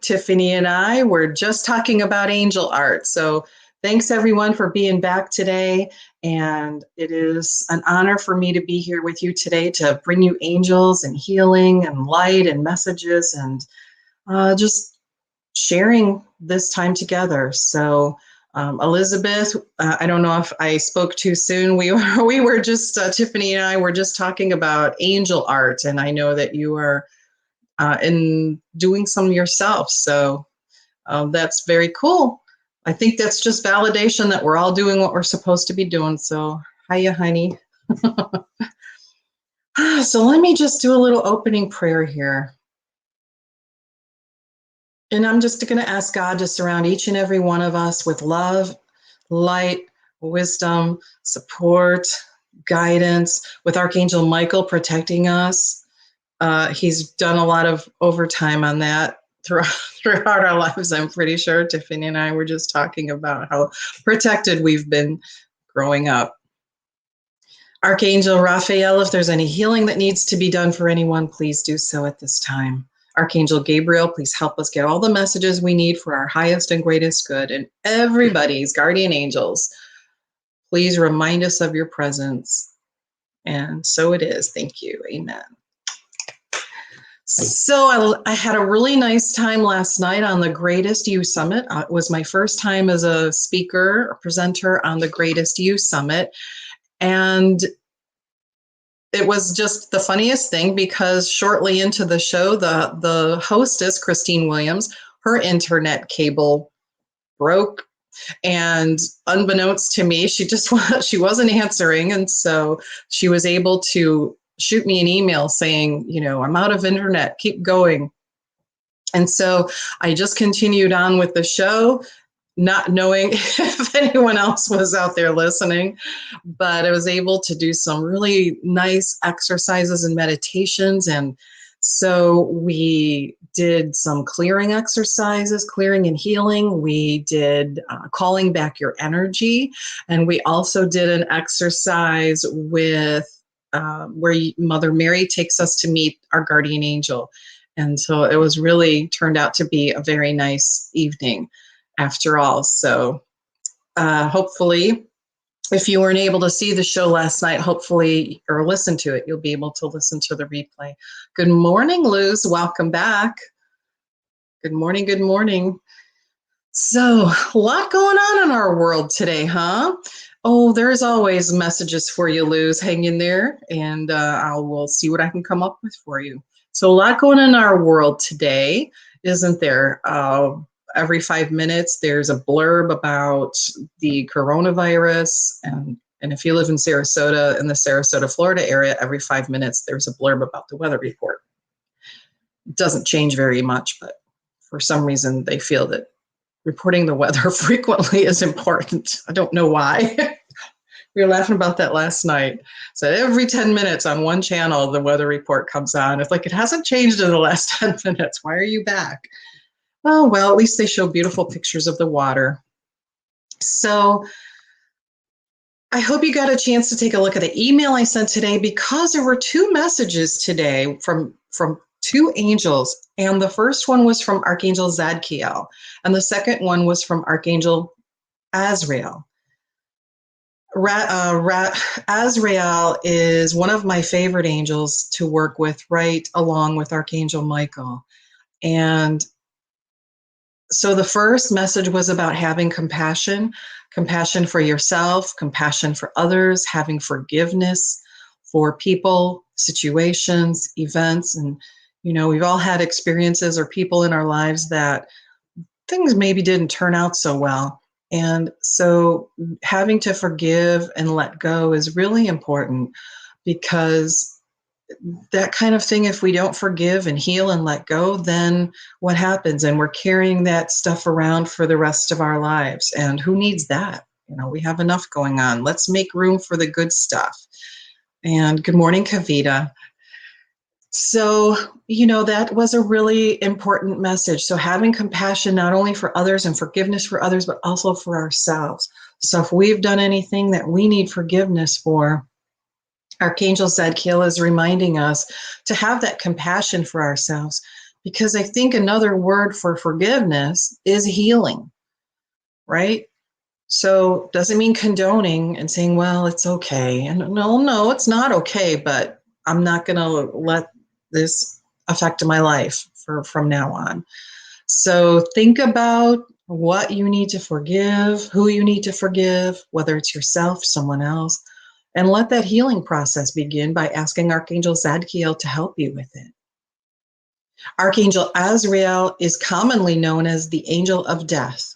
Tiffany and I were just talking about angel art. So thanks everyone for being back today. And it is an honor for me to be here with you today to bring you angels and healing and light and messages and just sharing this time together. So Elizabeth, I don't know if I spoke too soon. We were just, Tiffany and I were just talking about angel art, and I know that you are in doing some yourself. So that's very cool. I think that's just validation that we're all doing what we're supposed to be doing. So hiya, honey. So let me just do a little opening prayer here. And I'm just going to ask God to surround each and every one of us with love, light, wisdom, support, guidance, with Archangel Michael protecting us. He's done a lot of overtime on that throughout our lives, I'm pretty sure. Tiffany and I were just talking about how protected we've been growing up. Archangel Raphael, if there's any healing that needs to be done for anyone, please do so at this time. Archangel Gabriel, please help us get all the messages we need for our highest and greatest good. And everybody's guardian angels, please remind us of your presence. And so it is. Thank you. Amen. So I had a really nice time last night on the Greatest You Summit. It was my first time as a speaker, a presenter on the Greatest You Summit. And it was just the funniest thing because shortly into the show, the hostess, Christine Williams, her internet cable broke. And unbeknownst to me, she wasn't answering. And so she was able to shoot me an email saying, I'm out of internet, keep going. And so I just continued on with the show, not knowing if anyone else was out there listening, but I was able to do some really nice exercises and meditations. And so we did some clearing exercises, clearing and healing. We did calling back your energy. And we also did an exercise with where Mother Mary takes us to meet our guardian angel. And so it was really turned out to be a very nice evening after all. So hopefully, if you weren't able to see the show last night, hopefully, or listen to it, you'll be able to listen to the replay. Good morning, Luz. Welcome back. Good morning. Good morning. So a lot going on in our world today, huh? Oh, there's always messages for you, Luz. Hang in there, and I will see what I can come up with for you. So a lot going on in our world today, isn't there? Every 5 minutes, there's a blurb about the coronavirus. And if you live in Sarasota, in the Sarasota, Florida area, every 5 minutes, there's a blurb about the weather report. It doesn't change very much, but for some reason, they feel that reporting the weather frequently is important. I don't know why. We were laughing about that last night. So every 10 minutes on one channel, the weather report comes on. It's like, it hasn't changed in the last 10 minutes. Why are you back? Oh, well, at least they show beautiful pictures of the water. So I hope you got a chance to take a look at the email I sent today, because there were two messages today from two angels. And the first one was from Archangel Zadkiel, and the second one was from Archangel Azrael. Azrael is one of my favorite angels to work with, right along with Archangel Michael. And so the first message was about having compassion for yourself, compassion for others, having forgiveness for people, situations, events. And, we've all had experiences or people in our lives that things maybe didn't turn out so well. And so having to forgive and let go is really important, because that kind of thing, if we don't forgive and heal and let go, then what happens? And we're carrying that stuff around for the rest of our lives. And who needs that? We have enough going on. Let's make room for the good stuff. And good morning, Kavita. So, that was a really important message. So having compassion, not only for others and forgiveness for others, but also for ourselves. So if we've done anything that we need forgiveness for, Archangel Zadkiel is reminding us to have that compassion for ourselves, because I think another word for forgiveness is healing, right? So doesn't mean condoning and saying, well, it's okay. And no, it's not okay, but I'm not going to let this affect my life from now on. So think about what you need to forgive, who you need to forgive, whether it's yourself, someone else, and let that healing process begin by asking Archangel Zadkiel to help you with it. Archangel Azrael is commonly known as the angel of death.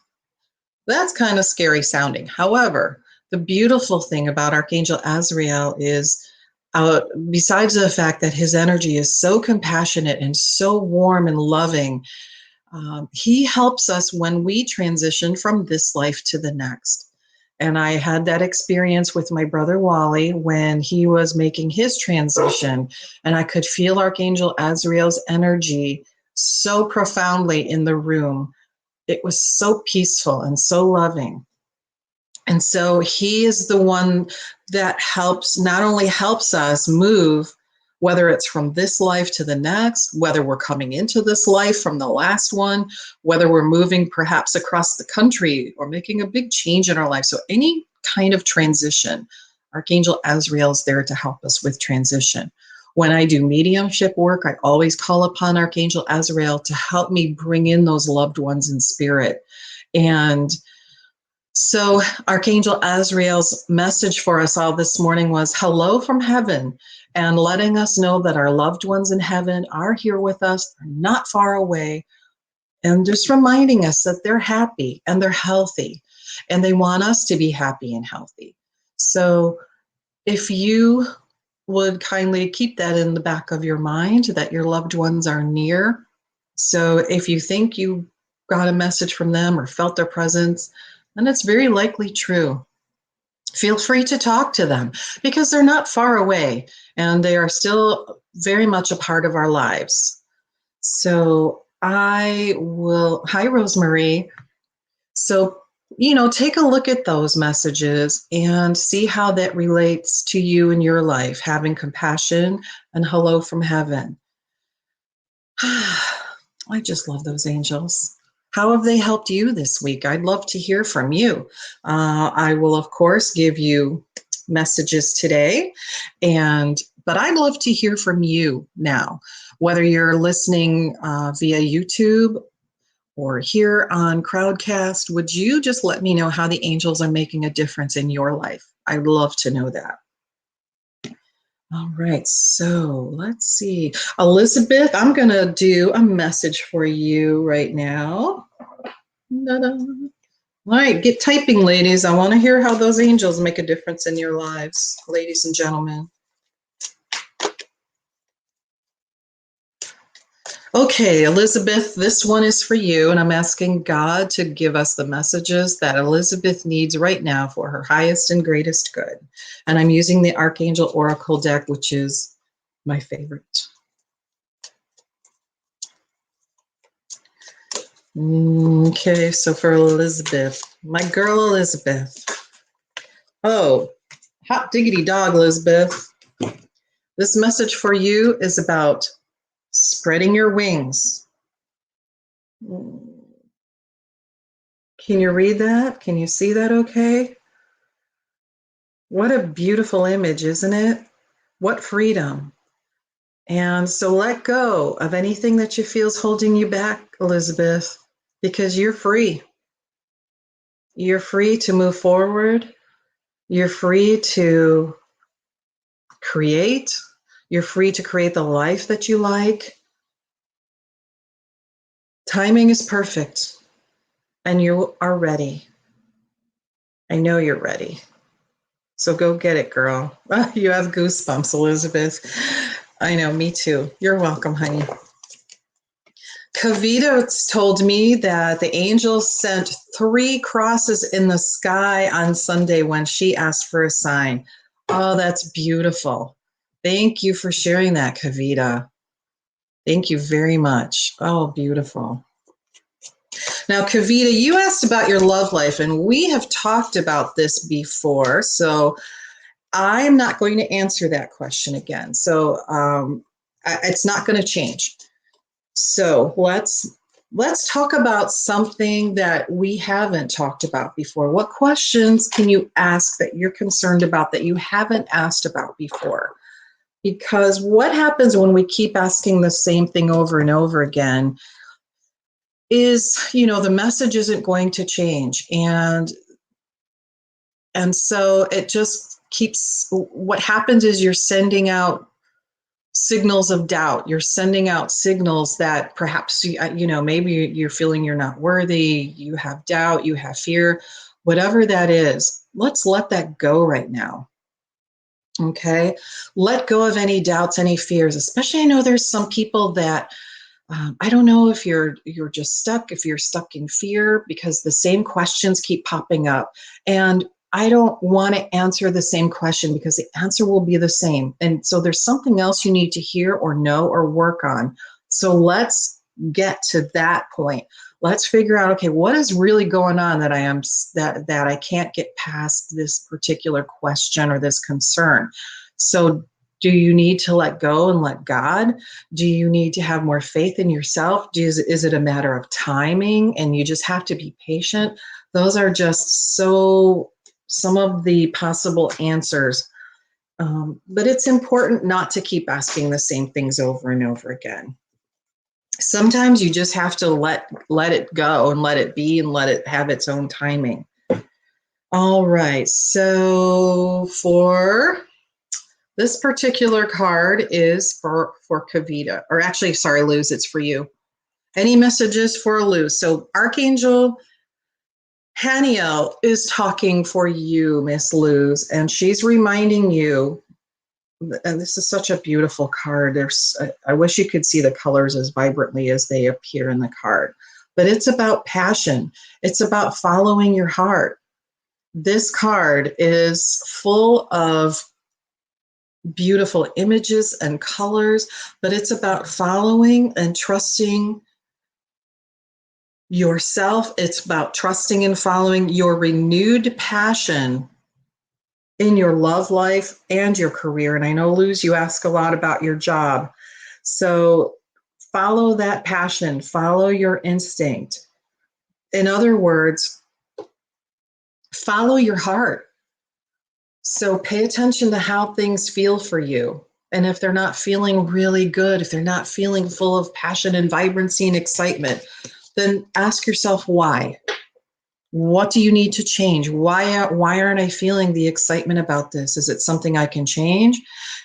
That's kind of scary sounding. However, the beautiful thing about Archangel Azrael is, besides the fact that his energy is so compassionate and so warm and loving, he helps us when we transition from this life to the next. And I had that experience with my brother Wally when he was making his transition, and I could feel Archangel Azrael's energy so profoundly in the room. It was so peaceful and so loving. And so he is the one that not only helps us move, whether it's from this life to the next, whether we're coming into this life from the last one, whether we're moving perhaps across the country or making a big change in our life. So any kind of transition, Archangel Azrael is there to help us with transition. When I do mediumship work, I always call upon Archangel Azrael to help me bring in those loved ones in spirit. And so Archangel Azrael's message for us all this morning was hello from heaven, and letting us know that our loved ones in heaven are here with us, they're not far away, and just reminding us that they're happy and they're healthy, and they want us to be happy and healthy. So if you would kindly keep that in the back of your mind, that your loved ones are near. So if you think you got a message from them or felt their presence, then it's very likely true. Feel free to talk to them because they're not far away and they are still very much a part of our lives. So hi, Rosemary. So, take a look at those messages and see how that relates to you in your life, having compassion and hello from heaven. I just love those angels. How have they helped you this week? I'd love to hear from you. I will, of course, give you messages today, but I'd love to hear from you now, whether you're listening via YouTube or here on Crowdcast. Would you just let me know how the angels are making a difference in your life? I'd love to know that. All right, so let's see. Elizabeth, I'm going to do a message for you right now. Ta-da. All right, get typing, ladies. I want to hear how those angels make a difference in your lives, ladies and gentlemen. Okay, Elizabeth, this one is for you, and I'm asking God to give us the messages that Elizabeth needs right now for her highest and greatest good. And I'm using the Archangel Oracle deck, which is my favorite. Okay, so for Elizabeth, my girl Elizabeth. Oh, hot diggity dog, Elizabeth. This message for you is about spreading your wings. Can you read that? Can you see that okay? What a beautiful image, isn't it? What freedom. And so let go of anything that you feel is holding you back, Elizabeth, because you're free. You're free to move forward. You're free to create. You're free to create the life that you like. Timing is perfect, and you are ready. I know you're ready. So go get it, girl. You have goosebumps, Elizabeth. I know, me too. You're welcome, honey. Kavita told me that the angels sent 3 crosses in the sky on Sunday when she asked for a sign. Oh, that's beautiful. Thank you for sharing that, Kavita. Thank you very much. Oh, beautiful. Now, Kavita, you asked about your love life, and we have talked about this before, so I'm not going to answer that question again. So it's not going to change. So let's talk about something that we haven't talked about before. What questions can you ask that you're concerned about that you haven't asked about before? Because what happens when we keep asking the same thing over and over again is, the message isn't going to change. And so it just keeps, what happens is you're sending out signals of doubt. You're sending out signals that perhaps, maybe you're feeling you're not worthy, you have doubt, you have fear, whatever that is. Let's let that go right now. Okay. Let go of any doubts, any fears, especially I know there's some people that I don't know if you're just stuck, if you're stuck in fear, because the same questions keep popping up. And I don't want to answer the same question because the answer will be the same. And so there's something else you need to hear or know or work on. So let's get to that point. Let's figure out, okay, what is really going on that I can't get past this particular question or this concern. So do you need to let go and let God? Do you need to have more faith in yourself? Is it a matter of timing and you just have to be patient? Those are just some of the possible answers. But it's important not to keep asking the same things over and over again. Sometimes you just have to let it go and let it be and let it have its own timing. All right, so for this particular card is for Kavita, or actually, sorry, Luz, it's for you. Any messages for Luz? So Archangel Haniel is talking for you, Miss Luz, and she's reminding you, and this is such a beautiful card. I wish you could see the colors as vibrantly as they appear in the card, but it's about passion. It's about following your heart. This card is full of beautiful images and colors, but it's about following and trusting yourself. It's about trusting and following your renewed passion in your love life and your career. And I know, Luz, you ask a lot about your job. So follow that passion, follow your instinct. In other words, follow your heart. So pay attention to how things feel for you. And if they're not feeling really good, if they're not feeling full of passion and vibrancy and excitement, then ask yourself why. What do you need to change? Why aren't I feeling the excitement about this? Is it something I can change?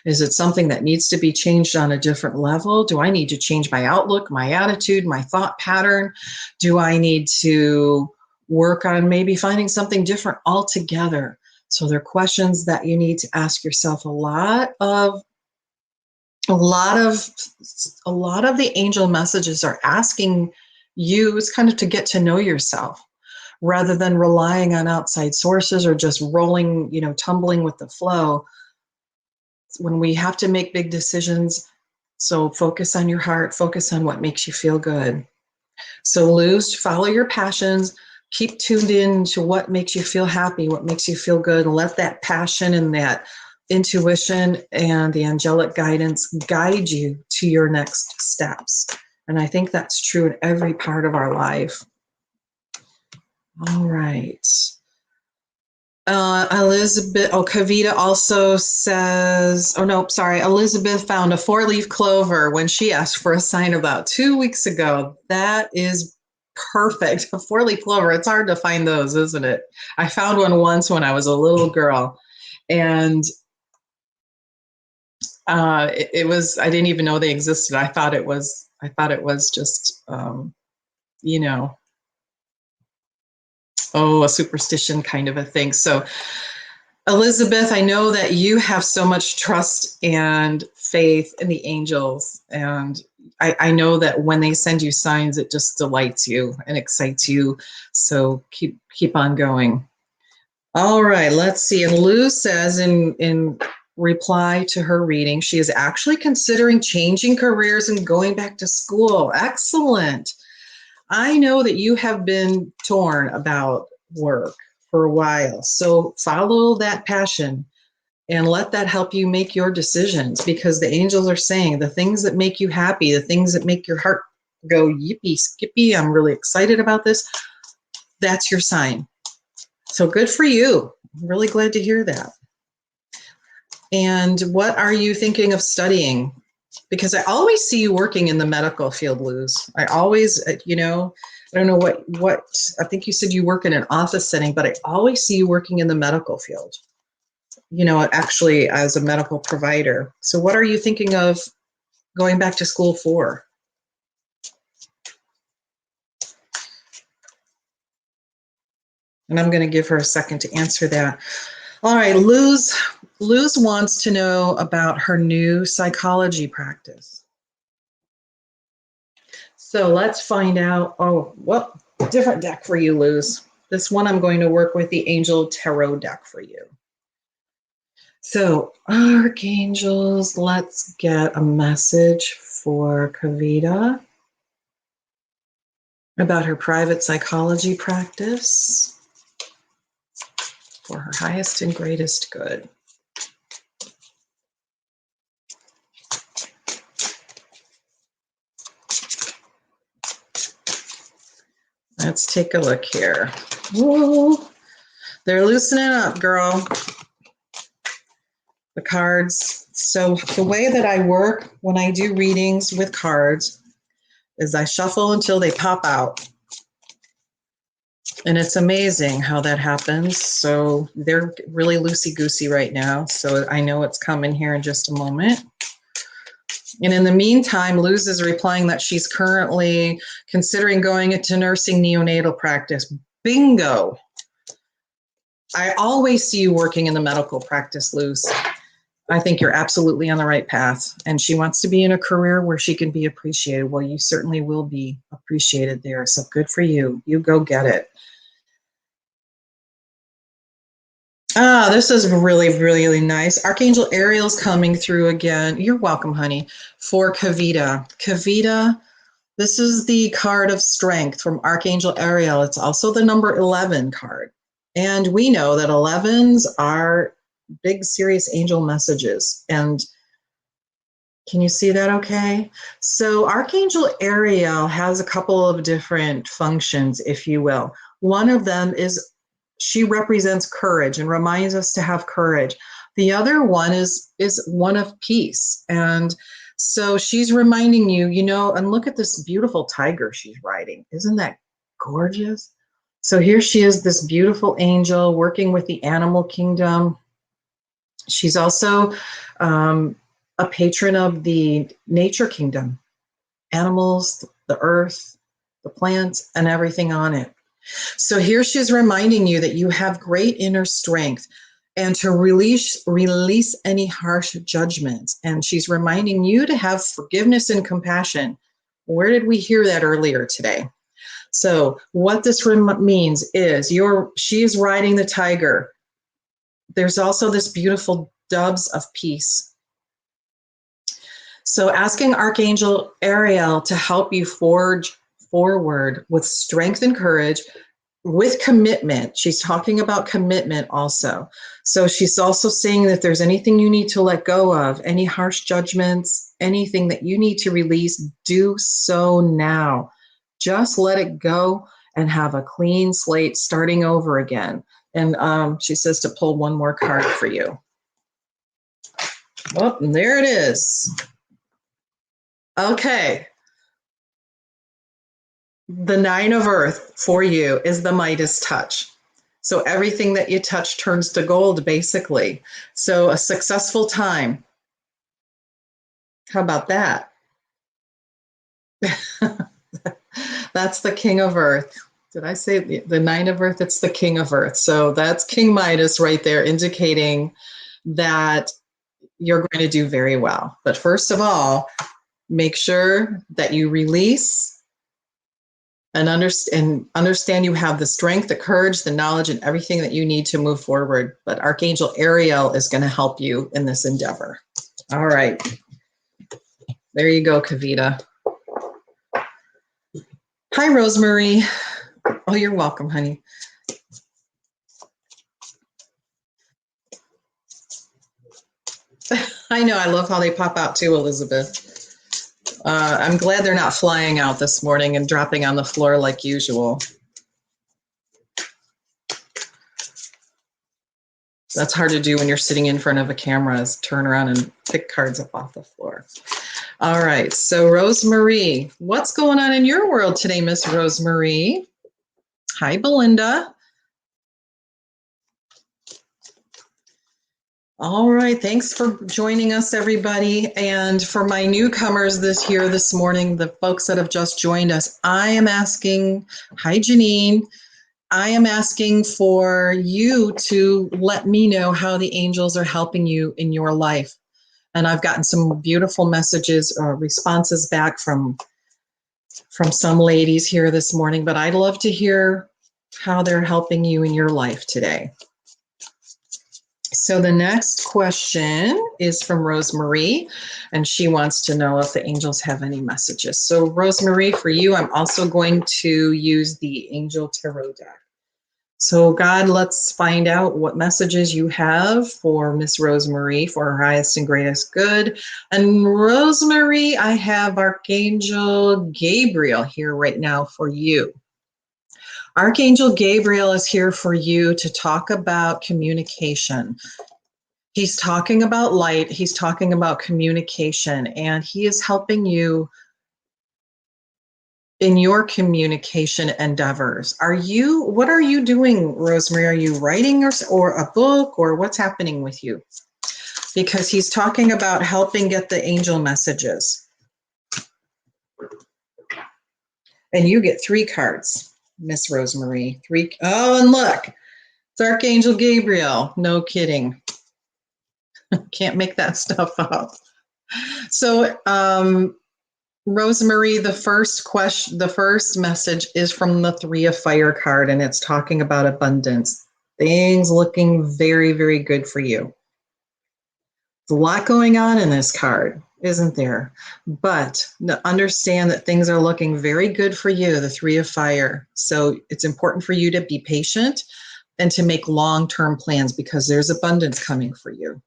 Is it something that needs to be changed on a different level? Do I need to change my outlook, my attitude, my thought pattern? Do I need to work on maybe finding something different altogether? So they're questions that you need to ask yourself. A lot of the angel messages are asking you, it's kind of to get to know yourself rather than relying on outside sources or just rolling, tumbling with the flow. When we have to make big decisions, so focus on your heart, focus on what makes you feel good. So Luz, follow your passions, keep tuned in to what makes you feel happy, what makes you feel good, and let that passion and that intuition and the angelic guidance guide you to your next steps. And I think that's true in every part of our life. All right. Kavita also says, Elizabeth found a 4-leaf clover when she asked for a sign about 2 weeks ago. That is perfect. A 4-leaf clover, it's hard to find those, isn't it? I found one once when I was a little girl, and it was, I didn't even know they existed. I thought it was just, a superstition kind of a thing. So Elizabeth, I know that you have so much trust and faith in the angels. And I know that when they send you signs, it just delights you and excites you. So keep on going. All right, let's see. And Lou says in reply to her reading, she is actually considering changing careers and going back to school. Excellent. I know that you have been torn about work for a while. So follow that passion and let that help you make your decisions, because the angels are saying the things that make you happy, the things that make your heart go yippee skippy, I'm really excited about this, that's your sign. So good for you. I'm really glad to hear that. And what are you thinking of studying? Because I always see you working in the medical field, Luz. I always, you know, I don't know what, I think you said you work in an office setting, but I always see you working in the medical field, you know, actually as a medical provider. So what are you thinking of going back to school for? And I'm going to give her a second to answer that. All right, Luz wants to know about her new psychology practice. So let's find out. Oh, well, different deck for you, Luz. This one I'm going to work with the Angel Tarot deck for you. So, Archangels, let's get a message for Kavita about her private psychology practice for her highest and greatest good. Let's take a look here. Whoa, they're loosening up, girl. The cards. So the way that I work when I do readings with cards is I shuffle until they pop out. And it's amazing how that happens. So they're really loosey-goosey right now. So I know it's coming here in just a moment. And in the meantime, Luz is replying that she's currently considering going into nursing neonatal practice. Bingo. I always see you working in the medical practice, Luz. I think you're absolutely on the right path. And she wants to be in a career where she can be appreciated. Well, you certainly will be appreciated there. So good for you. You go get it. Ah, this is really, really nice. Archangel Ariel's coming through again. You're welcome, honey. For Kavita. Kavita, this is the card of strength from Archangel Ariel. It's also the number 11 card. And we know that 11s are big, serious angel messages. And can you see that okay? So Archangel Ariel has a couple of different functions, if you will. One of them is she represents courage and reminds us to have courage. The other one is one of peace. And so she's reminding you, you know, and look at this beautiful tiger she's riding. Isn't that gorgeous? So here she is, this beautiful angel working with the animal kingdom. She's also a patron of the nature kingdom, animals, the earth, the plants, and everything on it. So here she's reminding you that you have great inner strength and to release any harsh judgments. And she's reminding you to have forgiveness and compassion. Where did we hear that earlier today? So what this means is she is riding the tiger. There's also this beautiful doves of peace. So asking Archangel Ariel to help you forge forward with strength and courage, with commitment. She's talking about commitment also. So she's also saying that there's anything you need to let go of, any harsh judgments, anything that you need to release, do so now. Just let it go and have a clean slate starting over again. And she says to pull one more card for you. Oh, and there it is. Okay. The 9 of Earth for you is the Midas touch. So everything that you touch turns to gold, basically. So a successful time. How about that? That's the King of Earth. Did I say the 9 of Earth? It's the King of Earth. So that's King Midas right there, indicating that you're going to do very well. But first of all, make sure that you release and understand you have the strength, the courage, the knowledge, and everything that you need to move forward. But Archangel Ariel is going to help you in this endeavor. All right. There you go, Kavita. Hi, Rosemary. Oh, you're welcome, honey. I know. I love how they pop out too, Elizabeth. I'm glad they're not flying out this morning and dropping on the floor like usual. That's hard to do when you're sitting in front of a camera, is turn around and pick cards up off the floor. All right, so Rosemarie, what's going on in your world today, Miss Rosemarie? Hi, Belinda. All right, thanks for joining us, everybody. And for my newcomers this morning, the folks that have just joined us, I am asking, hi, Janine. I am asking for you to let me know how the angels are helping you in your life. And I've gotten some beautiful messages or responses back from some ladies here this morning, but I'd love to hear how they're helping you in your life today. So the next question is from Rosemarie, and she wants to know if the angels have any messages. So Rosemarie, for you, I'm also going to use the Angel Tarot deck. So God, let's find out what messages you have for Miss Rosemarie for her highest and greatest good. And Rosemarie, I have Archangel Gabriel here right now for you. Archangel Gabriel is here for you to talk about communication. He's talking about light. He's talking about communication, and he is helping you in your communication endeavors. What are you doing, Rosemary? Are you writing or a book, or what's happening with you? Because he's talking about helping get the angel messages. And you get 3 cards, Miss Rosemary. 3. Oh, and look, it's Archangel Gabriel. No kidding. Can't make that stuff up. So, Rosemarie, the first message is from the 3 of Fire card, and it's talking about abundance. Things looking very, very good for you. There's a lot going on in this card, isn't there? But understand that things are looking very good for you, the 3 of Fire. So it's important for you to be patient and to make long-term plans, because there's abundance coming for you.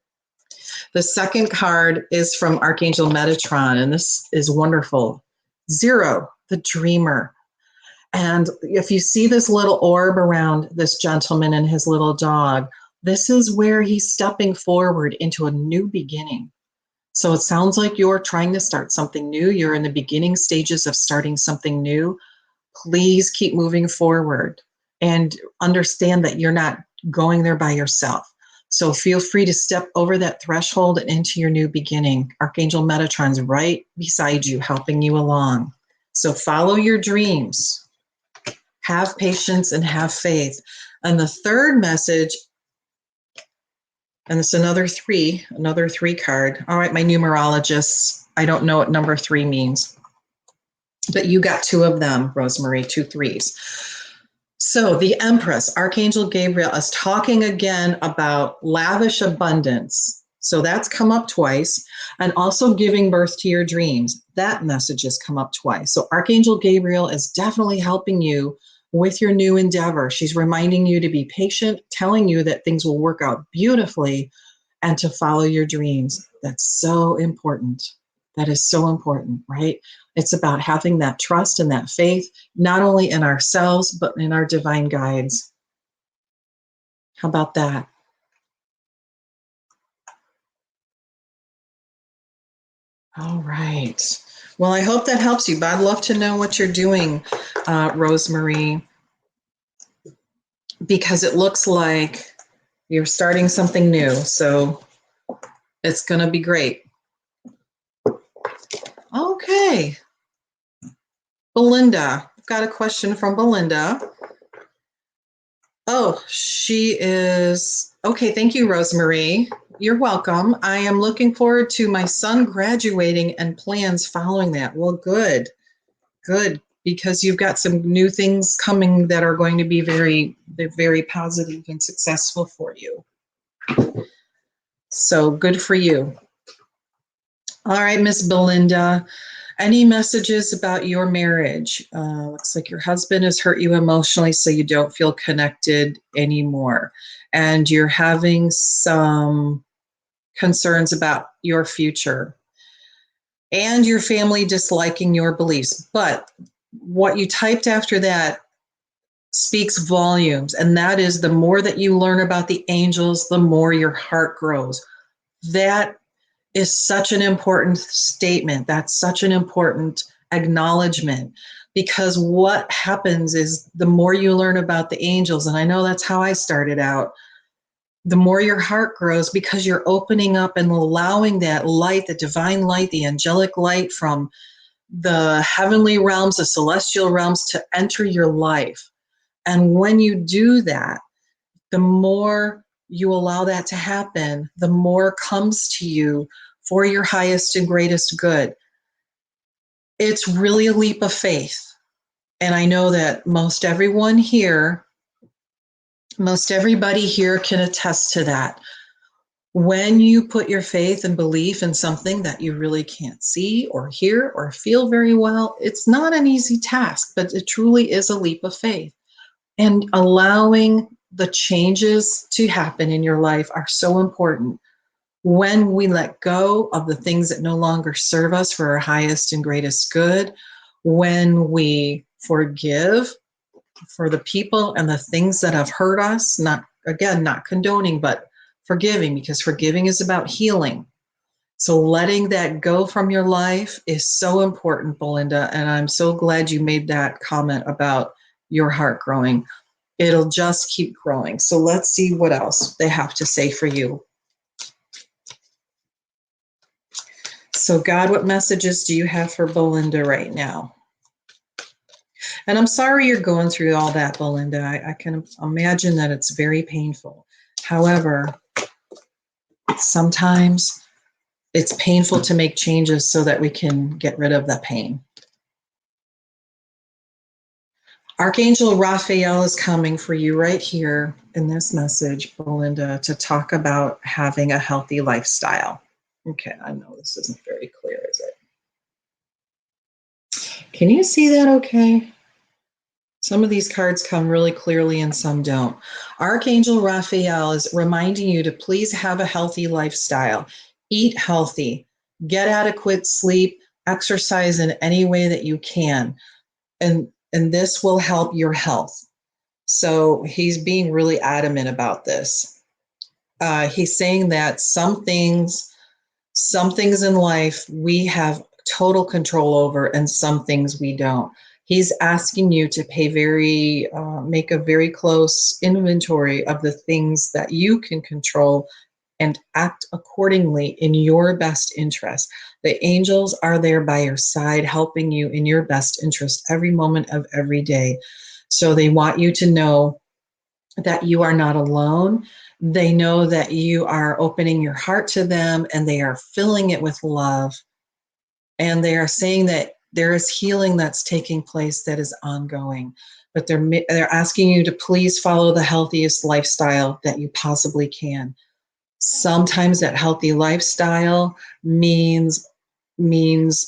The second card is from Archangel Metatron, and this is wonderful. 0, the dreamer. And if you see this little orb around this gentleman and his little dog, this is where he's stepping forward into a new beginning. So it sounds like you're trying to start something new. You're in the beginning stages of starting something new. Please keep moving forward and understand that you're not going there by yourself. So feel free to step over that threshold and into your new beginning. Archangel Metatron's right beside you, helping you along. So follow your dreams. Have patience and have faith. And the third message, and it's another 3 card. All right, my numerologists, I don't know what number 3 means, but you got 2 of them, Rosemary, 2 3s. So the Empress, Archangel Gabriel, is talking again about lavish abundance. So that's come up twice. And also giving birth to your dreams. That message has come up twice. So Archangel Gabriel is definitely helping you with your new endeavor. She's reminding you to be patient, telling you that things will work out beautifully, and to follow your dreams. That's so important. That is so important, right? It's about having that trust and that faith, not only in ourselves, but in our divine guides. How about that? All right. Well, I hope that helps you, but I'd love to know what you're doing, Rosemarie, because it looks like you're starting something new. So it's going to be great. Okay. Belinda, I've got a question from Belinda. Oh, she is, okay, thank you, Rosemarie. You're welcome. I am looking forward to my son graduating and plans following that. Well, good, because you've got some new things coming that are going to be very, very positive and successful for you. So good for you. All right, Miss Belinda. Any messages about your marriage? Looks like your husband has hurt you emotionally, so you don't feel connected anymore. And you're having some concerns about your future. and your family disliking your beliefs. But what you typed after that speaks volumes, and that is the more that you learn about the angels, the more your heart grows. That is such an important statement. That's such an important acknowledgement, because what happens is the more you learn about the angels, and I know that's how I started out, the more your heart grows, because you're opening up and allowing that light, the divine light, the angelic light from the heavenly realms, the celestial realms, to enter your life. And when you do that, the more you allow that to happen, the more comes to you for your highest and greatest good. It's really a leap of faith. And I know that most everybody here can attest to that. When you put your faith and belief in something that you really can't see or hear or feel very well, it's not an easy task, but it truly is a leap of faith. And allowing the changes to happen in your life are so important. When we let go of the things that no longer serve us for our highest and greatest good, when we forgive for the people and the things that have hurt us, not condoning, but forgiving, because forgiving is about healing. So letting that go from your life is so important, Belinda, and I'm so glad you made that comment about your heart growing. It'll just keep growing. So let's see what else they have to say for you. So God, what messages do you have for Belinda right now? And I'm sorry you're going through all that, Belinda. I can imagine that it's very painful. However, sometimes it's painful to make changes so that we can get rid of the pain. Archangel Raphael is coming for you right here in this message, Belinda, to talk about having a healthy lifestyle. Okay, I know this isn't very clear, is it? Can you see that okay? Some of these cards come really clearly and some don't. Archangel Raphael is reminding you to please have a healthy lifestyle. Eat healthy, get adequate sleep, exercise in any way that you can. And this will help your health. So he's being really adamant about this. He's saying that some things in life we have total control over, and some things we don't. He's asking you to make a very close inventory of the things that you can control and act accordingly in your best interest. The angels are there by your side, helping you in your best interest every moment of every day. So they want you to know that you are not alone. They know that you are opening your heart to them, and they are filling it with love. And they are saying that there is healing that's taking place that is ongoing. But they're asking you to please follow the healthiest lifestyle that you possibly can. Sometimes that healthy lifestyle means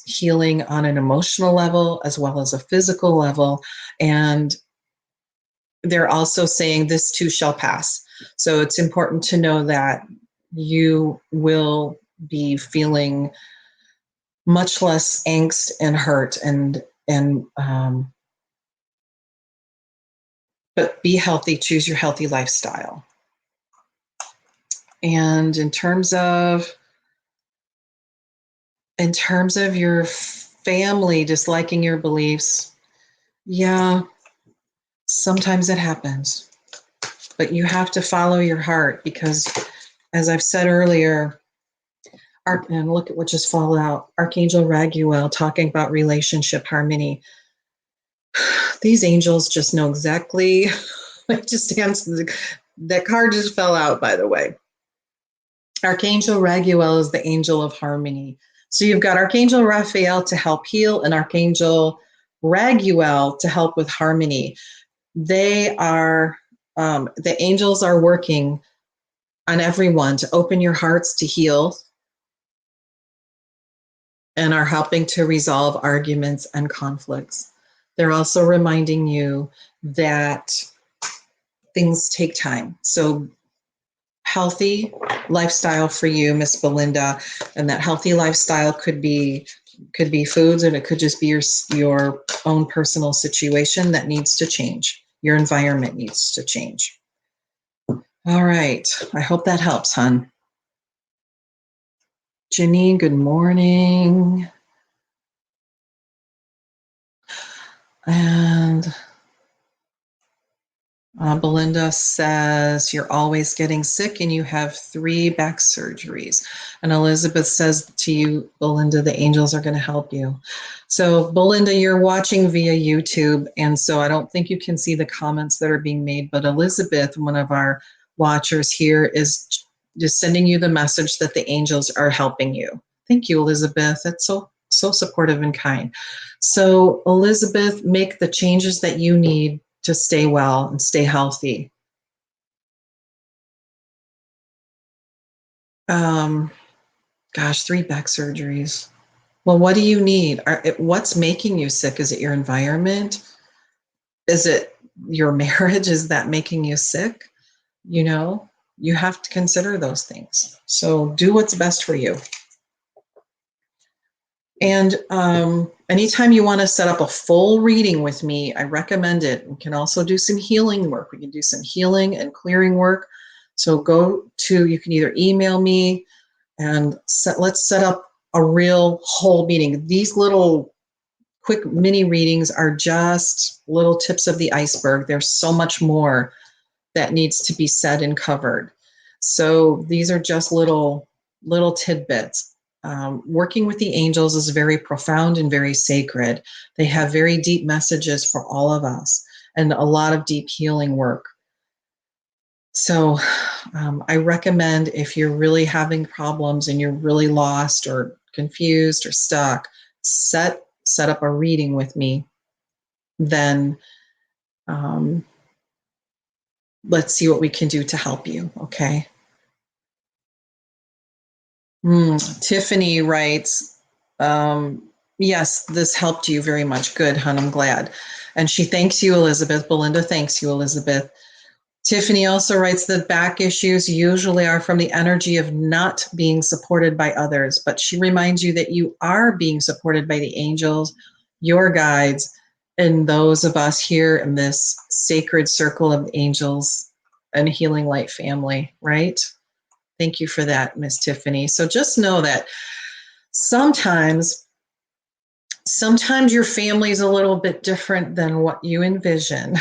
healing on an emotional level as well as a physical level. And they're also saying this too shall pass. So it's important to know that you will be feeling much less angst and hurt, but be healthy, choose your healthy lifestyle. And in terms of your family disliking your beliefs, yeah, sometimes it happens. But you have to follow your heart, because as I've said earlier, and look at what just fell out, Archangel Raguel talking about relationship harmony. These angels just know exactly. That card just fell out, by the way. Archangel Raguel is the angel of harmony. So you've got Archangel Raphael to help heal and Archangel Raguel to help with harmony. They are, the angels are working on everyone to open your hearts to heal, and are helping to resolve arguments and conflicts. They're also reminding you that things take time. So healthy lifestyle for you, Miss Belinda, and that healthy lifestyle could be It could be foods, and it could just be your own personal situation that needs to change. Your environment needs to change. All right. I hope that helps, hon. Janine, good morning. And Belinda says, you're always getting sick and you have 3 back surgeries. And Elizabeth says to you, Belinda, the angels are going to help you. So Belinda, you're watching via YouTube. And so I don't think you can see the comments that are being made. But Elizabeth, one of our watchers here, is just sending you the message that the angels are helping you. Thank you, Elizabeth. That's so supportive and kind. So Elizabeth, make the changes that you need to stay well and stay healthy. Gosh, 3 back surgeries. Well, what do you need? What's making you sick? Is it your environment? Is it your marriage? Is that making you sick? You know, you have to consider those things. So do what's best for you. And anytime you want to set up a full reading with me, I recommend it. We can also do some healing work. We can do some healing and clearing work. So you can either email me and let's set up a real whole meeting. These little quick mini readings are just little tips of the iceberg. There's so much more that needs to be said and covered. So these are just little tidbits. Working with the angels is very profound and very sacred. They have very deep messages for all of us and a lot of deep healing work. So I recommend, if you're really having problems and you're really lost or confused or stuck, set up a reading with me. Then let's see what we can do to help you. Okay. Tiffany writes, yes, this helped you very much. Good, hon, I'm glad. And she thanks you, Elizabeth. Belinda thanks you, Elizabeth. Tiffany also writes that back issues usually are from the energy of not being supported by others, but she reminds you that you are being supported by the angels, your guides, and those of us here in this sacred circle of angels and healing light family, right? Thank you for that, Miss Tiffany. So just know that sometimes your family is a little bit different than what you envision.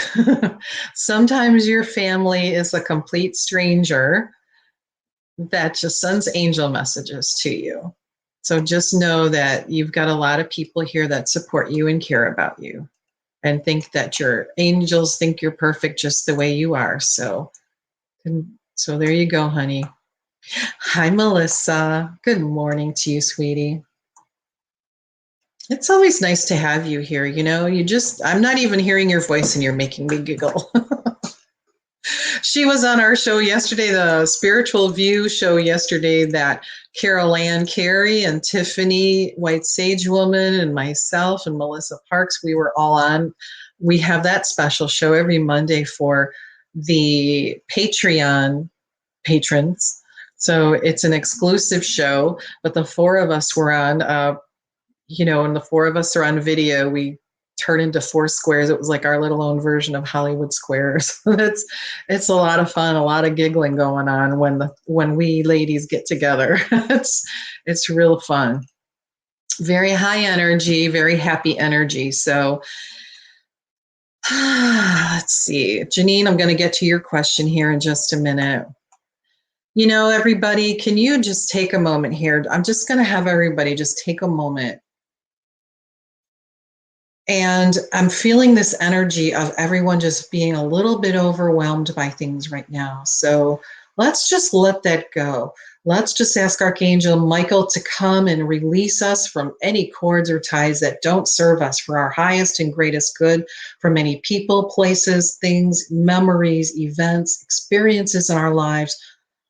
Sometimes your family is a complete stranger that just sends angel messages to you. So just know that you've got a lot of people here that support you and care about you and think that your angels think you're perfect just the way you are. So there you go, honey. Hi, Melissa. Good morning to you, sweetie. It's always nice to have you here. You know, I'm not even hearing your voice and you're making me giggle. She was on our show yesterday, the Spiritual View show yesterday, that Carol Ann Carey and Tiffany White Sage Woman and myself and Melissa Parks, we were all on. We have that special show every Monday for the Patreon patrons. So it's an exclusive show, but the 4 of us were on, and the 4 of us are on video. We turn into 4 squares. It was like our little own version of Hollywood Squares. It's a lot of fun, a lot of giggling going on when we ladies get together. It's real fun. Very high energy, very happy energy. So let's see. Janine, I'm going to get to your question here in just a minute. You know, everybody, can you just take a moment here? I'm just going to have everybody just take a moment. And I'm feeling this energy of everyone just being a little bit overwhelmed by things right now. So let's just let that go. Let's just ask Archangel Michael to come and release us from any cords or ties that don't serve us for our highest and greatest good, from any people, places, things, memories, events, experiences in our lives.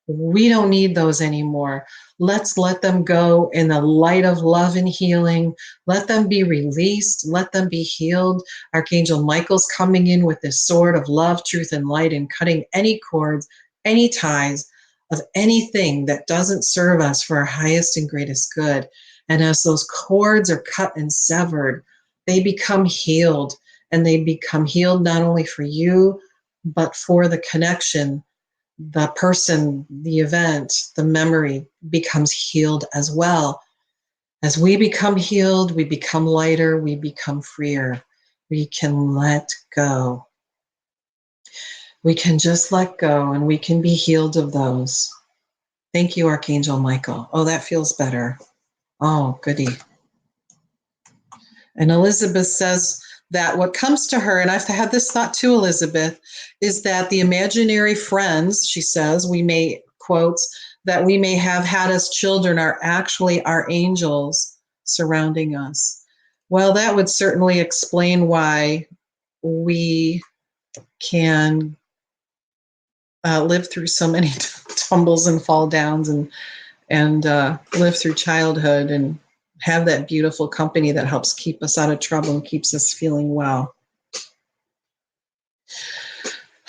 We don't need those anymore. Let's let them go in the light of love and healing. Let them be released. Let them be healed. Archangel Michael's coming in with this sword of love, truth, and light and cutting any cords, any ties of anything that doesn't serve us for our highest and greatest good. And as those cords are cut and severed, they become healed. And they become healed not only for you, but for the connection, the person, the event, the memory becomes healed as well. As we become healed, we become lighter, we become freer. We can let go. We can just let go and we can be healed of those. Thank you, Archangel Michael. Oh, that feels better. Oh, goody. And Elizabeth says that what comes to her, and I've had this thought too, Elizabeth, is that the imaginary friends, she says, we may, quotes, that we may have had as children are actually our angels surrounding us. Well, that would certainly explain why we can live through so many tumbles and fall downs and live through childhood and have that beautiful company that helps keep us out of trouble and keeps us feeling well.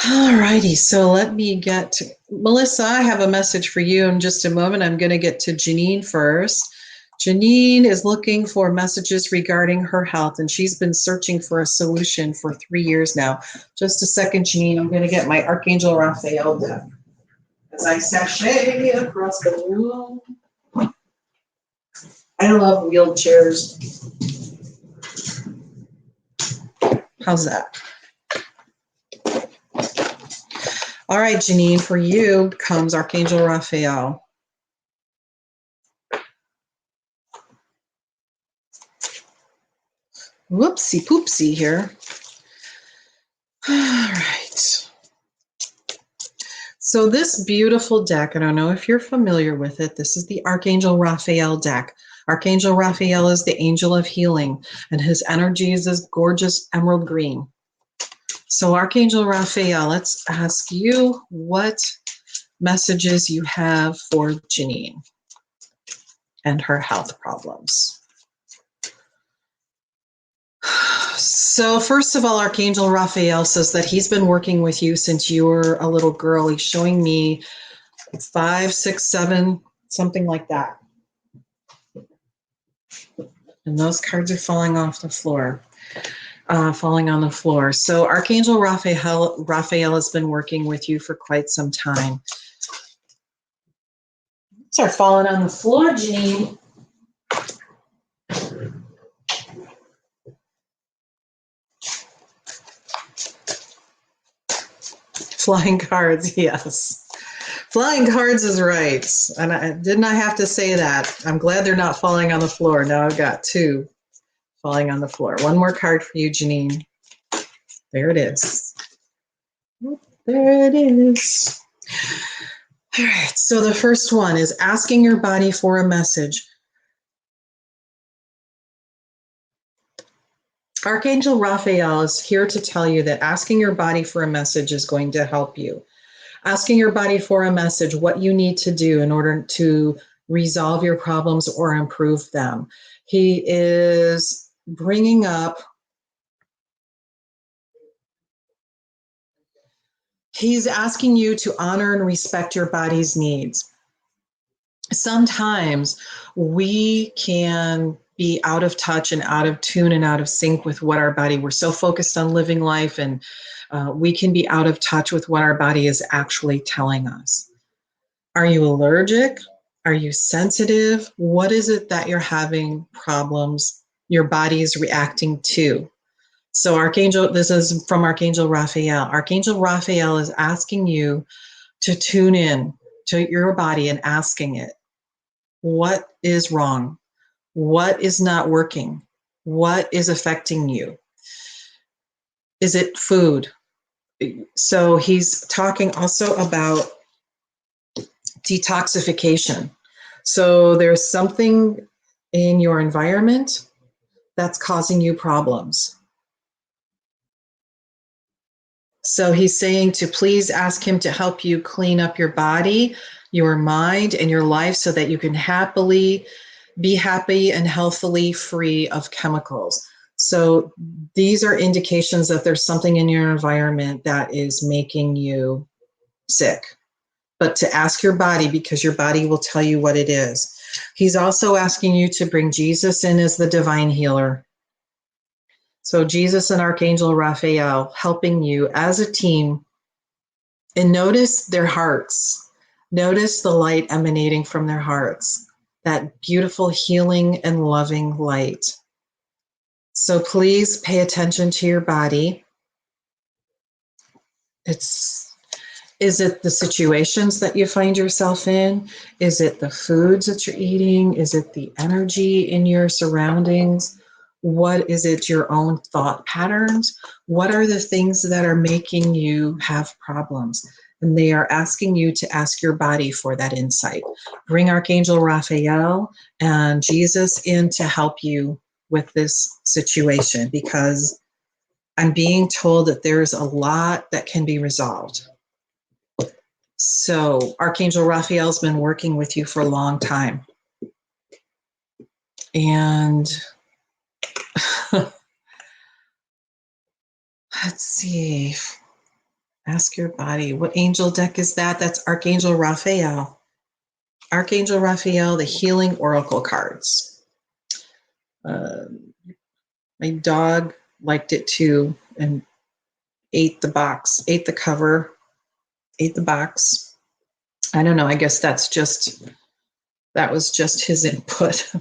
All righty, so let me get to Melissa. I have a message for you in just a moment. I'm going to get to Janine first. Janine is looking for messages regarding her health, and she's been searching for a solution for 3 years now. Just a second, Janine. I'm going to get my Archangel Raphael deck as I sashay across the room. I love wheelchairs. How's that? All right, Janine, for you comes Archangel Raphael. Whoopsie poopsie here. All right. So this beautiful deck, I don't know if you're familiar with it. This is the Archangel Raphael deck. Archangel Raphael is the angel of healing, and his energy is this gorgeous emerald green. So Archangel Raphael, let's ask you what messages you have for Janine and her health problems. So first of all, Archangel Raphael says that he's been working with you since you were a little girl. He's showing me 5, 6, 7, something like that. And those cards are falling off the floor, falling on the floor. So Archangel Raphael has been working with you for quite some time. Start falling on the floor, Janine. Flying cards, yes. Flying cards is right. And didn't I have to say that? I'm glad they're not falling on the floor. Now I've got 2 falling on the floor. One more card for you, Janine. There it is. There it is. All right, so the first one is asking your body for a message. Archangel Raphael is here to tell you that asking your body for a message is going to help you. Asking your body for a message, what you need to do in order to resolve your problems or improve them. He is bringing up, he's asking you to honor and respect your body's needs. Sometimes we can be out of touch and out of tune and out of sync with what our body, we're so focused on living life, and we can be out of touch with what our body is actually telling us. Are you allergic? Are you sensitive? What is it that you're having problems? Your body is reacting to. So Archangel, this is from Archangel Raphael. Archangel Raphael is asking you to tune in to your body and asking it, what is wrong? What is not working? What is affecting you? Is it food? So he's talking also about detoxification. So there's something in your environment that's causing you problems. So he's saying to please ask him to help you clean up your body, your mind, and your life so that you can be happy and healthily free of chemicals. So these are indications that there's something in your environment that is making you sick. But to ask your body, because your body will tell you what it is. He's also asking you to bring Jesus in as the divine healer. So Jesus and Archangel Raphael helping you as a team. And notice their hearts. Notice the light emanating from their hearts. That beautiful healing and loving light. So please pay attention to your body. Is it the situations that you find yourself in? Is it the foods that you're eating? Is it the energy in your surroundings? What is it, your own thought patterns? What are the things that are making you have problems? And they are asking you to ask your body for that insight. Bring Archangel Raphael and Jesus in to help you with this situation, because I'm being told that there's a lot that can be resolved. So Archangel Raphael's been working with you for a long time. And let's see. Ask your body. What angel deck is that? That's Archangel Raphael. Archangel Raphael, the healing oracle cards. My dog liked it too and ate the box, ate the cover, ate the box. I don't know. I guess that was just his input.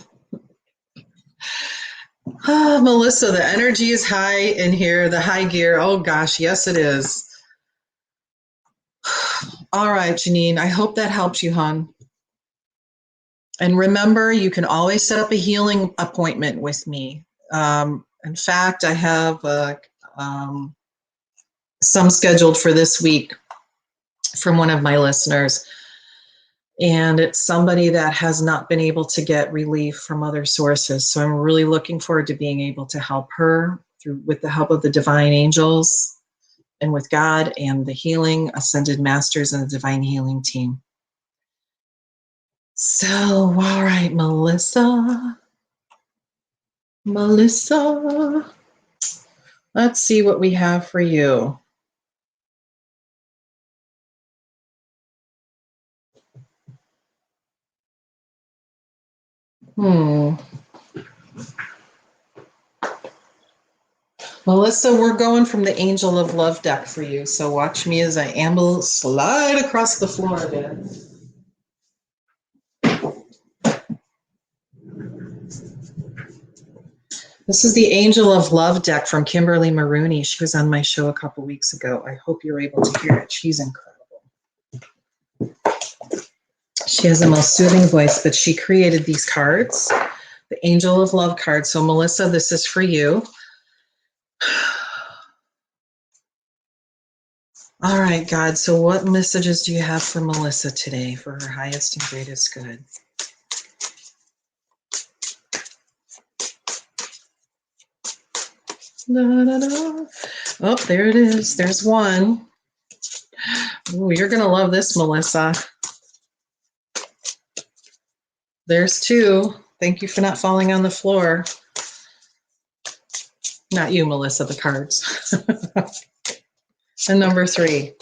Melissa, the energy is high in here, the high gear. Oh gosh, yes it is. All right, Janine, I hope that helps you, hon. And remember, you can always set up a healing appointment with me. In fact, I have some scheduled for this week from one of my listeners. And it's somebody that has not been able to get relief from other sources. So I'm really looking forward to being able to help her with the help of the divine angels and with God and the healing ascended masters and the divine healing team. So, all right, Melissa, let's see what we have for you. Melissa, we're going from the Angel of Love deck for you. So watch me as I slide across the floor a bit. This is the Angel of Love deck from Kimberly Maroney. She was on my show a couple weeks ago. I hope you're able to hear it. She's incredible. She has the most soothing voice, but she created these cards, the Angel of Love cards. So Melissa, this is for you. All right, God. So what messages do you have for Melissa today for her highest and greatest good? Da, da, da. Oh, there it is. There's one. Ooh, you're going to love this, Melissa. There's two. Thank you for not falling on the floor. Not you, Melissa, the cards. And number three.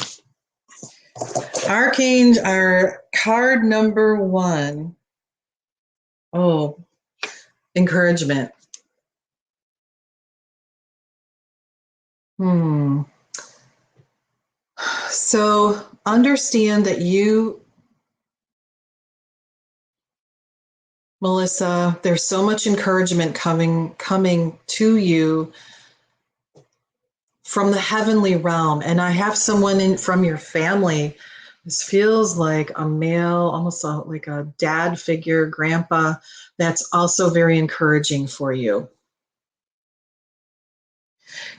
Archangel, our card number one. Oh, encouragement. So understand that you, Melissa, there's so much encouragement coming to you from the heavenly realm. And I have someone from your family. This feels like a male, almost like a dad figure, grandpa, that's also very encouraging for you.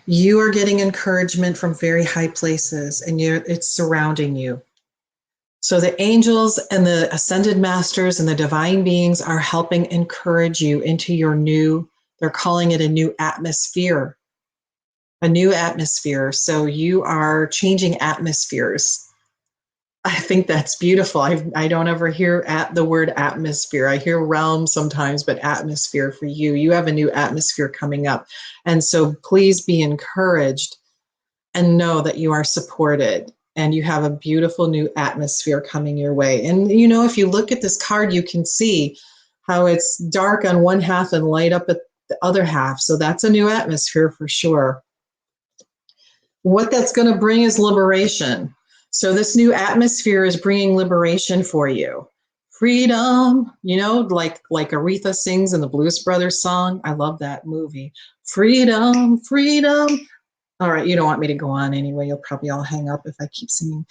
You are getting encouragement from very high places, and it's surrounding you. So the angels and the ascended masters and the divine beings are helping encourage you into your they're calling it a new atmosphere. A new atmosphere. So you are changing atmospheres. I think that's beautiful. I don't ever hear the word atmosphere. I hear realm sometimes, but atmosphere for you. You have a new atmosphere coming up. And so please be encouraged and know that you are supported and you have a beautiful new atmosphere coming your way. And, if you look at this card, you can see how it's dark on one half and light up at the other half. So that's a new atmosphere for sure. What that's going to bring is liberation. So this new atmosphere is bringing liberation for you. Freedom, like Aretha sings in the Blues Brothers song. I love that movie. Freedom, freedom. All right, you don't want me to go on anyway. You'll probably all hang up if I keep singing.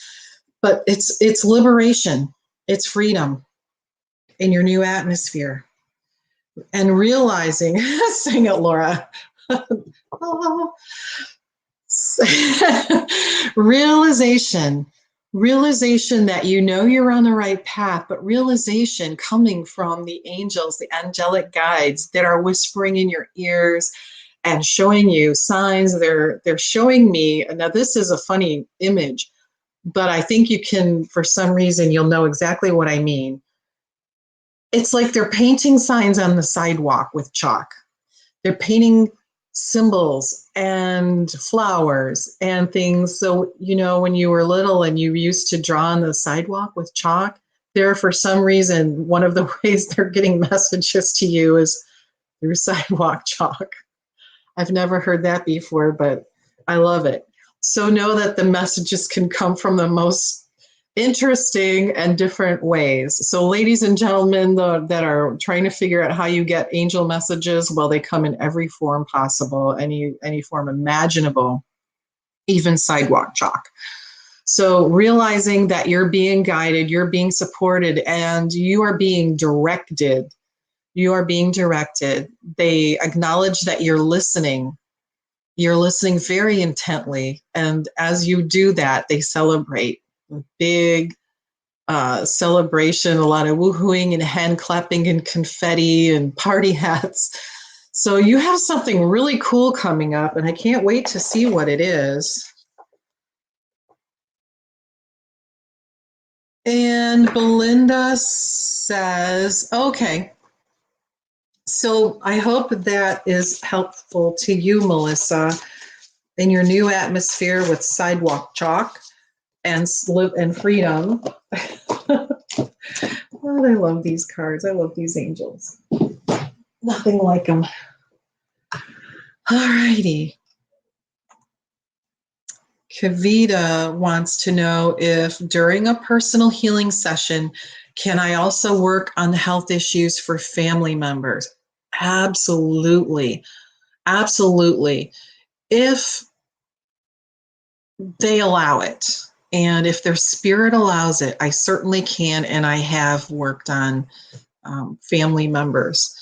But it's liberation. It's freedom in your new atmosphere. And realizing, sing it, Laura. Oh. realization that you're on the right path, but realization coming from the angels, the angelic guides that are whispering in your ears and showing you signs. They're showing me, now this is a funny image, but I think you can, for some reason, you'll know exactly what I mean. It's like they're painting signs on the sidewalk with chalk. They're painting symbols and flowers and things. So, when you were little and you used to draw on the sidewalk with chalk, there, for some reason, one of the ways they're getting messages to you is through sidewalk chalk. I've never heard that before, but I love it. So know that the messages can come from the most interesting and different ways. So ladies and gentlemen that are trying to figure out how you get angel messages, well, they come in every form possible, any form imaginable, even sidewalk chalk. So realizing that you're being guided, you're being supported, and you are being directed. You are being directed. They acknowledge that you're listening. You're listening very intently. And as you do that, they celebrate. Big celebration, a lot of woohooing and hand clapping and confetti and party hats. So you have something really cool coming up, and I can't wait to see what it is. And Belinda says, okay. So I hope that is helpful to you, Melissa, in your new atmosphere with sidewalk chalk and freedom. Oh, I love these cards. I love these angels. Nothing like them. All righty. Kavita wants to know if during a personal healing session, can I also work on the health issues for family members? Absolutely. Absolutely. If they allow it, and if their spirit allows it, I certainly can, and I have worked on family members.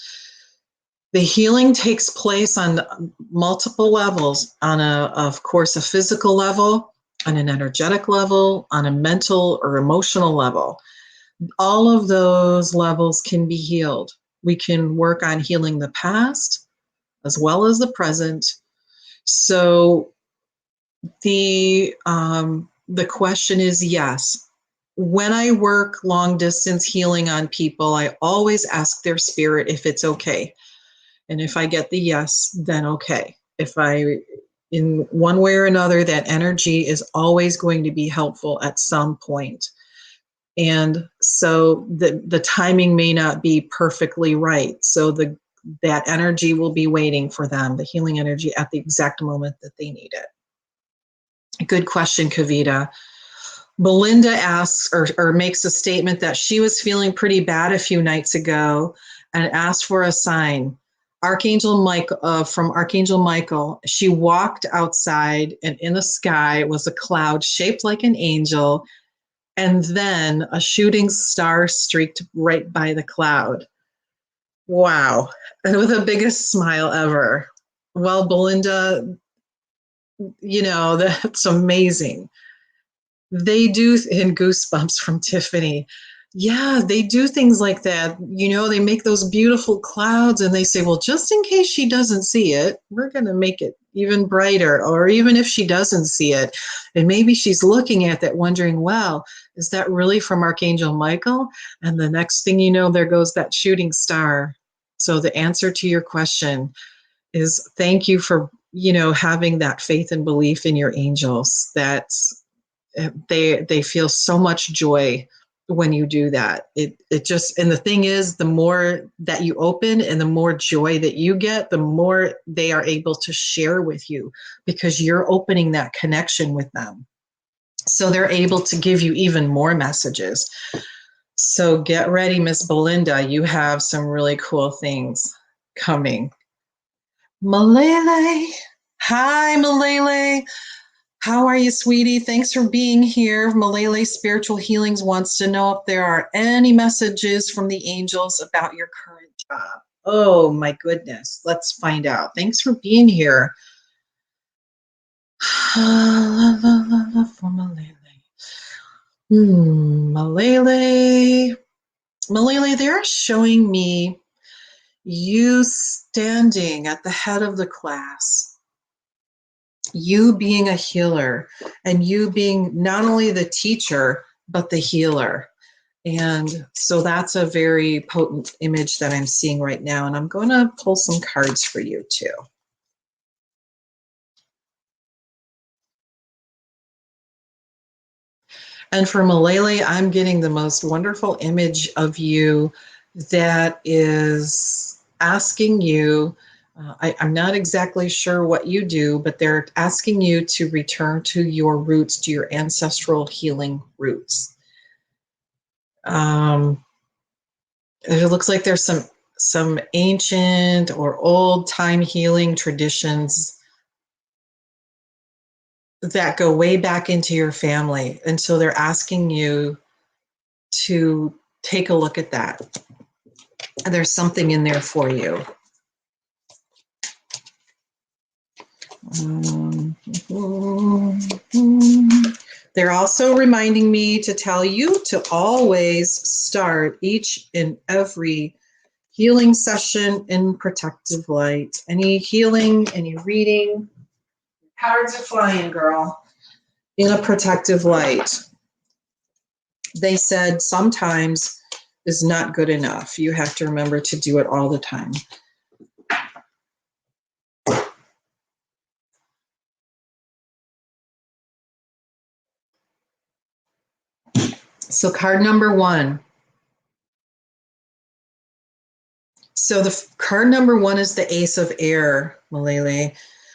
The healing takes place on multiple levels, of course, a physical level, on an energetic level, on a mental or emotional level. All of those levels can be healed. We can work on healing the past as well as the present. So the question is yes. When I work long distance healing on people, I always ask their spirit if it's okay. And if I get the yes, then okay. If in one way or another, that energy is always going to be helpful at some point. And so the timing may not be perfectly right. So that energy will be waiting for them, the healing energy, at the exact moment that they need it. Good question, Kavita. Belinda asks or makes a statement that she was feeling pretty bad a few nights ago and asked for a sign. Archangel Michael, from Archangel Michael, she walked outside and in the sky was a cloud shaped like an angel, and then a shooting star streaked right by the cloud. Wow, with the biggest smile ever. Well, Belinda, that's amazing. They do, and goosebumps from Tiffany. Yeah, they do things like that. They make those beautiful clouds and they say, well, just in case she doesn't see it, we're going to make it even brighter. Or even if she doesn't see it, and maybe she's looking at that wondering, well, is that really from Archangel Michael? And the next thing you know, there goes that shooting star. So the answer to your question is thank you for, having that faith and belief in your angels. They feel so much joy when you do that. It just, and the thing is, the more that you open and the more joy that you get, the more they are able to share with you, because you're opening that connection with them. So they're able to give you even more messages. So get ready, Miss Belinda. You have some really cool things coming. Malele. Hi, Malele. How are you, sweetie? Thanks for being here. Malele Spiritual Healings wants to know if there are any messages from the angels about your current job. Oh, my goodness. Let's find out. Thanks for being here. For Malele. Malele, they're showing me you standing at the head of the class, you being a healer, and you being not only the teacher, but the healer. And so that's a very potent image that I'm seeing right now. And I'm going to pull some cards for you too. And for Malele, I'm getting the most wonderful image of you that is asking you, I'm not exactly sure what you do, but they're asking you to return to your roots, to your ancestral healing roots. It looks like there's some ancient or old time healing traditions that go way back into your family. And so they're asking you to take a look at that. And there's something in there for you. They're also reminding me to tell you to always start each and every healing session in protective light. Any healing, any reading, cards are flying, girl, in a protective light. They said sometimes is not good enough. You have to remember to do it all the time. So card number 1. So the card number 1 is the Ace of Air, Malele.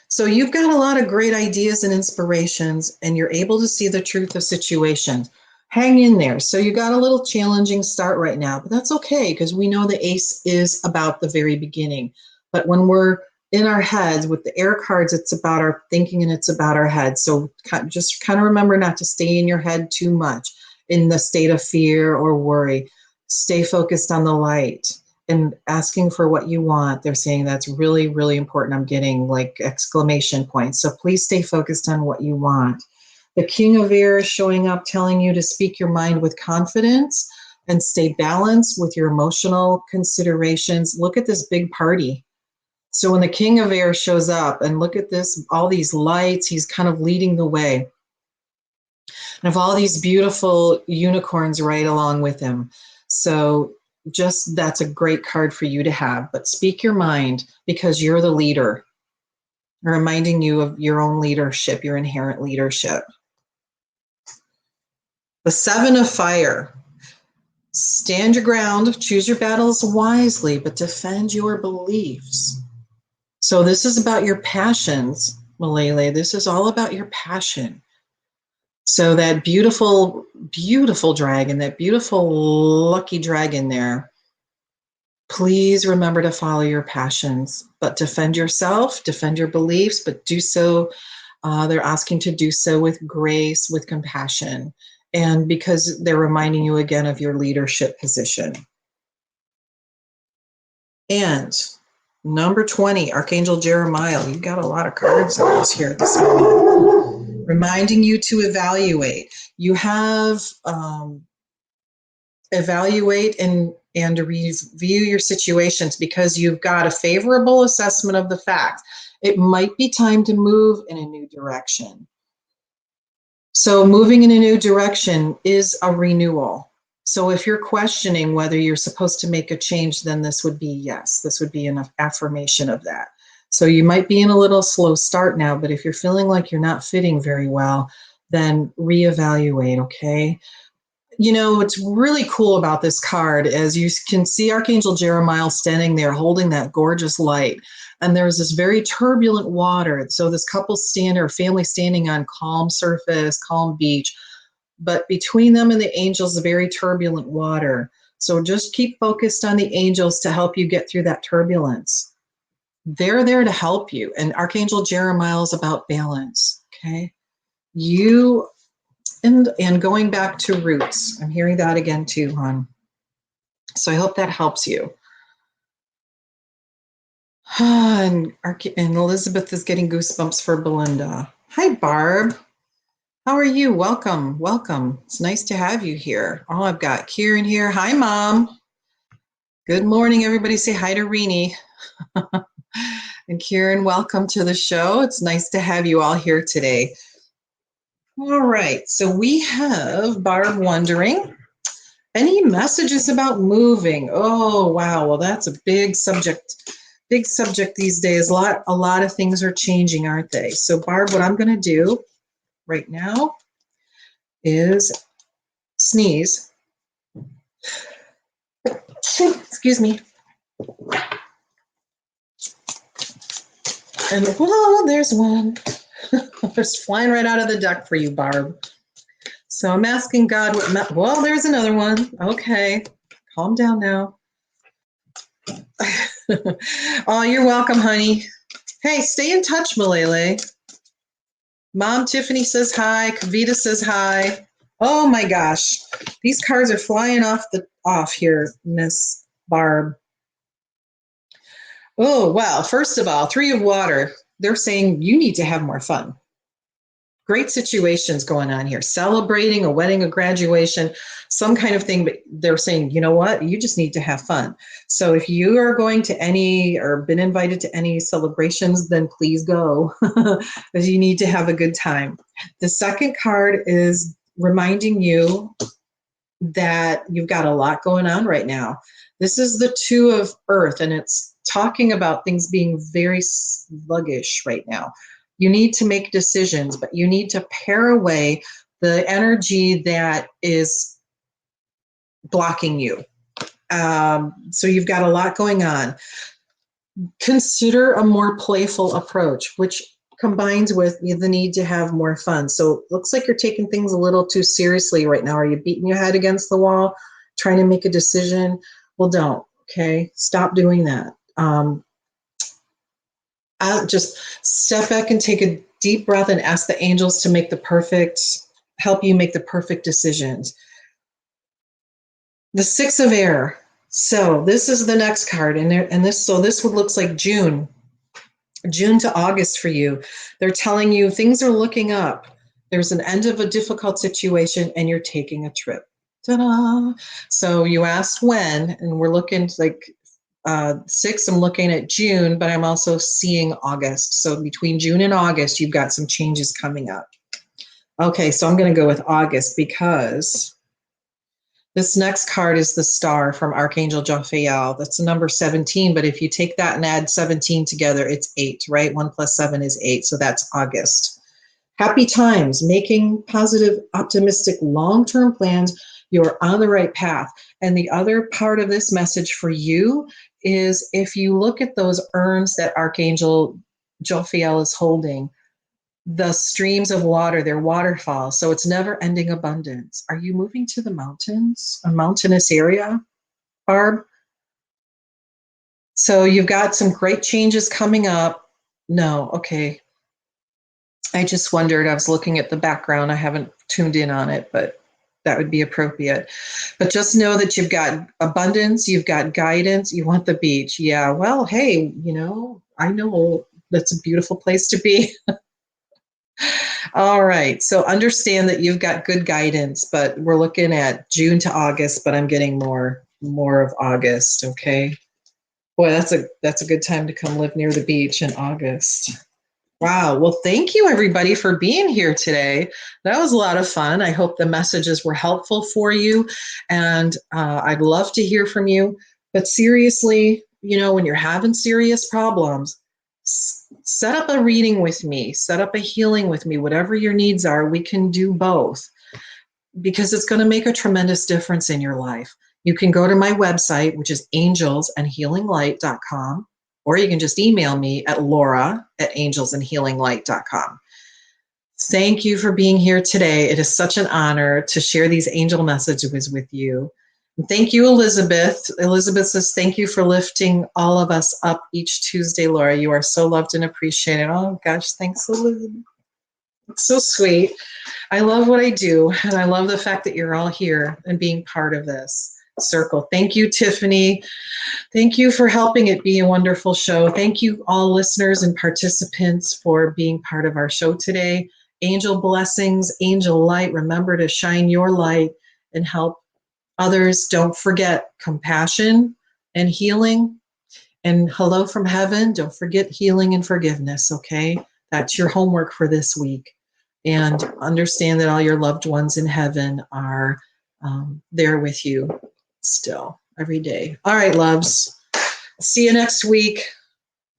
So you've got a lot of great ideas and inspirations, and you're able to see the truth of situations. Hang in there. So you got a little challenging start right now, but that's okay, because we know the Ace is about the very beginning. But when we're in our heads with the air cards, it's about our thinking and it's about our heads. So just kind of remember not to stay in your head too much in the state of fear or worry. Stay focused on the light and asking for what you want. They're saying that's really, really important. I'm getting like exclamation points. So please stay focused on what you want. The King of Air is showing up, telling you to speak your mind with confidence and stay balanced with your emotional considerations. Look at this big party. So when the King of Air shows up, and look at this, all these lights, he's kind of leading the way. And of all these beautiful unicorns right along with him. So just, that's a great card for you to have. But speak your mind, because you're the leader. Reminding you of your own leadership, your inherent leadership. The 7 of Fire. Stand your ground, choose your battles wisely, but defend your beliefs. So this is about your passions, Malele. This is all about your passion. So that beautiful, beautiful dragon, that beautiful lucky dragon there, please remember to follow your passions, but defend yourself, defend your beliefs, but do so, they're asking to do so with grace, with compassion, and because they're reminding you again of your leadership position. And number 20, Archangel Jeremiah. You got a lot of cards on us here this morning. Reminding you to evaluate. You have evaluate and review your situations, because you've got a favorable assessment of the facts. It might be time to move in a new direction. So moving in a new direction is a renewal. So if you're questioning whether you're supposed to make a change, then this would be yes. This would be an affirmation of that. So you might be in a little slow start now, but if you're feeling like you're not fitting very well, then reevaluate, okay? You know, what's really cool about this card is you can see Archangel Jeremiah standing there holding that gorgeous light. And there's this very turbulent water. So this couple or family standing on calm surface, calm beach. But between them and the angels, very turbulent water. So just keep focused on the angels to help you get through that turbulence. They're there to help you. And Archangel Jeremiah is about balance. Okay. You and going back to roots. I'm hearing that again too, hon. So I hope that helps you. And Elizabeth is getting goosebumps for Belinda. Hi, Barb. How are you? Welcome. Welcome. It's nice to have you here. Oh, I've got Kieran here. Hi, Mom. Good morning, everybody. Say hi to Renee. And Kieran, welcome to the show. It's nice to have you all here today. All right. So we have Barb wondering, any messages about moving? Oh, wow. Well, that's a big subject. Big subject these days. A lot of things are changing, aren't they? So, Barb, what I'm going to do right now is sneeze. Excuse me. And whoa, there's one. Just flying right out of the deck for you, Barb. So I'm asking God what. Well, there's another one. Okay, calm down now. Oh, you're welcome, honey. Hey, stay in touch, Malele. Mom Tiffany says hi. Kavita says hi. Oh my gosh, these cards are flying off here, Miss Barb. Oh, well, first of all, Three of Water, they're saying you need to have more fun. Great situations going on here, celebrating a wedding, a graduation, some kind of thing, but they're saying, you know what, you just need to have fun. So if you are going to any or been invited to any celebrations, then please go, because you need to have a good time. The second card is reminding you that you've got a lot going on right now. This is the Two of Earth, and it's talking about things being very sluggish right now. You need to make decisions, but you need to pare away the energy that is blocking you. So you've got a lot going on. Consider a more playful approach, which combines with the need to have more fun. So it looks like you're taking things a little too seriously right now. Are you beating your head against the wall, trying to make a decision? Well, don't, okay? Stop doing that. I'll just step back and take a deep breath and ask the angels to help you make the perfect decisions. The Six of Air. So this is the next card, this would looks like June to August for you. They're telling you things are looking up. There's an end of a difficult situation, and you're taking a trip. Ta-da! So you asked when, and we're looking like 6, I'm looking at June, but I'm also seeing August. So between June and August, you've got some changes coming up. Okay, so I'm going to go with August because this next card is the Star from Archangel Michael. That's the number 17, but if you take that and add 17 together, it's 8, right? 1 plus 7 is 8, so that's August. Happy times, making positive, optimistic, long-term plans. You're on the right path. And the other part of this message for you is if you look at those urns that Archangel Jophiel is holding, the streams of water, they're waterfalls, so it's never-ending abundance. Are you moving to the mountains, a mountainous area, Barb? So you've got some great changes coming up. No, okay. I just wondered, I was looking at the background. I haven't tuned in on it, but that would be appropriate. But just know that you've got abundance, you've got guidance, you want the beach. Yeah, well, hey, I know that's a beautiful place to be. All right, so understand that you've got good guidance, but we're looking at June to August, but I'm getting more of August, okay? Boy, that's a good time to come live near the beach in August. Wow. Well, thank you, everybody, for being here today. That was a lot of fun. I hope the messages were helpful for you, and I'd love to hear from you. But seriously, when you're having serious problems, set up a reading with me, set up a healing with me, whatever your needs are. We can do both. because it's going to make a tremendous difference in your life. You can go to my website, which is angelsandhealinglight.com, or you can just email me at laura@angelsandhealinglight.com. Thank you for being here today. It is such an honor to share these angel messages with you. And thank you, Elizabeth. Elizabeth says, thank you for lifting all of us up each Tuesday, Laura. You are so loved and appreciated. Oh, gosh, thanks, Elizabeth. It's so sweet. I love what I do, and I love the fact that you're all here and being part of this circle. Thank you, Tiffany. Thank you for helping it be a wonderful show. Thank you, all listeners and participants, for being part of our show today. Angel blessings, angel light. Remember to shine your light and help others. Don't forget compassion and healing. And hello from heaven. Don't forget healing and forgiveness, okay? That's your homework for this week. And understand that all your loved ones in heaven are there with you still every day. All right, loves. See you next week.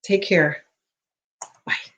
Take care. Bye.